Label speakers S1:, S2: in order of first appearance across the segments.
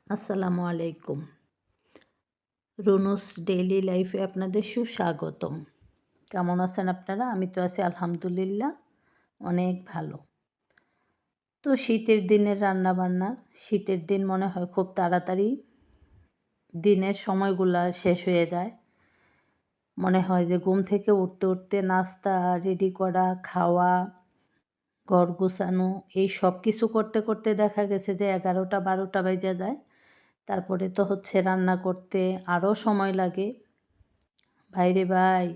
S1: আসসালামু আলাইকুম। রুনুস ডেইলি লাইফে আপনাদের সুস্বাগতম। কেমন আছেন আপনারা? আমি তো আছি আলহামদুলিল্লাহ অনেক ভালো। তো শীতের দিনের রান্নাবান্না, শীতের দিন মনে হয় খুব তাড়াতাড়ি দিনের সময়গুলা শেষ হয়ে যায়। মনে হয় যে ঘুম থেকে উঠতে উঠতে নাস্তা রেডি করা, খাওয়া, ঘর গোছানো এই সব কিছু করতে করতে দেখা গেছে যে 11টা-12টা বেজে যায়। তারপরে তো হচ্ছে রান্না করতে আরও সময় লাগে। ভাইরে ভাই,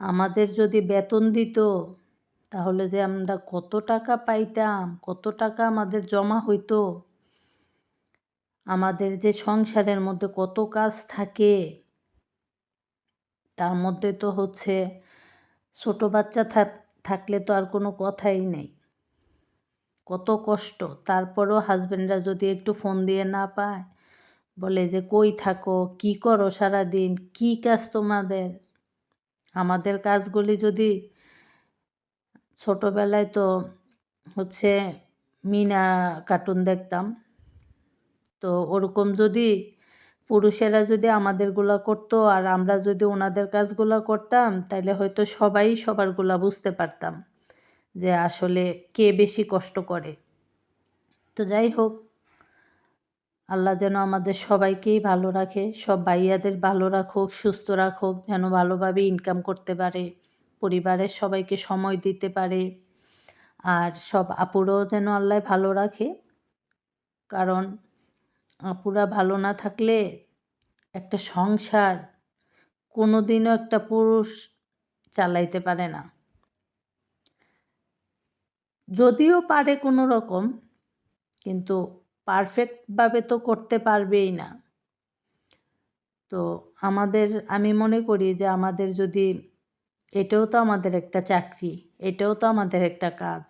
S1: আমাদের যদি বেতন দিত তাহলে যে আমরা কত টাকা পাইতাম, কত টাকা আমাদের জমা হইতো। আমাদের যে সংসারের মধ্যে কত কাজ থাকে, তার মধ্যে তো হচ্ছে ছোট বাচ্চা থাকলে তো আর কোনো কথাই নেই। কত কষ্ট। তারপরেও হাজবেন্ডরা যদি একটু ফোন দিয়ে না পায়, বলে যে কই থাকো, কি করো সারাদিন, কি কাজ তোমাদের। আমাদের কাজগুলি যদি ছোটোবেলায় তো হচ্ছে মিনা কার্টুন দেখতাম, তো ওরকম যদি পুরুষেরা যদি আমাদেরগুলা করতো আর আমরা যদি ওনাদের কাজগুলো করতাম, তাইলে হয়তো সবাই সবারগুলা বুঝতে পারতাম যে আসলে কে বেশি কষ্ট করে। তো যাই হোক, আল্লাহ যেন আমাদের সবাইকেই ভালো রাখে, সব ভাইয়াদের ভালো রাখুক, সুস্থ রাখুক, যেন ভালোভাবে ইনকাম করতে পারে, পরিবারের সবাইকে সময় দিতে পারে। আর সব আপুরাও যেন আল্লাহ ভালো রাখে, কারণ আপুরা ভালো না থাকলে একটা সংসার কোনো দিনও একটা পুরুষ চালাইতে পারে না। যদিও পারে কোনো রকম, কিন্তু পারফেক্টভাবে তো করতে পারবেই না। তো আমি মনে করি যে আমাদের যদি, এটাও তো আমাদের একটা চাকরি, এটাও তো আমাদের একটা কাজ।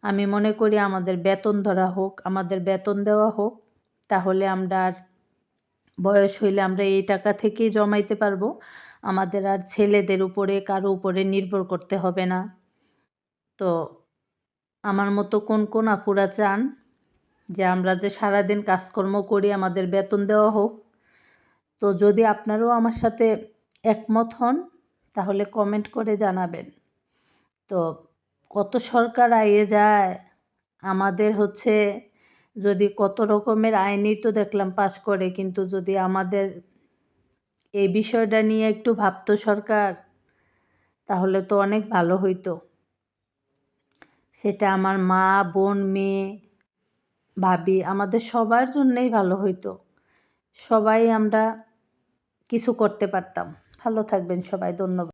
S1: আমি মনে করি আমাদের বেতন ধরা হোক, আমাদের বেতন দেওয়া হোক, তাহলে আমরা আর বয়স হইলে আমরা এই টাকা থেকেই জমাইতে পারবো। আমাদের আর ছেলেদের উপরে কারো উপরে নির্ভর করতে হবে না। তো আমার মতো কোন কোন আপুরা চান যে আমরা যে সারাদিন কাজকর্ম করি আমাদের বেতন দেওয়া হোক? তো যদি আপনারাও আমার সাথে একমত হন, তাহলে কমেন্ট করে জানাবেন। তো কত সরকার আইয়ে যায়, আমাদের হচ্ছে যদি কত রকমের আইনই তো দেখলাম পাস করে, কিন্তু যদি আমাদের এই বিষয়টা নিয়ে একটু ভাবতো সরকার, তাহলে তো অনেক ভালো হইতো। সেটা আমার মা, বোন, মেয়ে, ভাবি, আমাদের সবার জন্যই ভালো হইতো। সবাই আমরা কিছু করতে পারতাম। ভালো থাকবেন সবাই, ধন্যবাদ।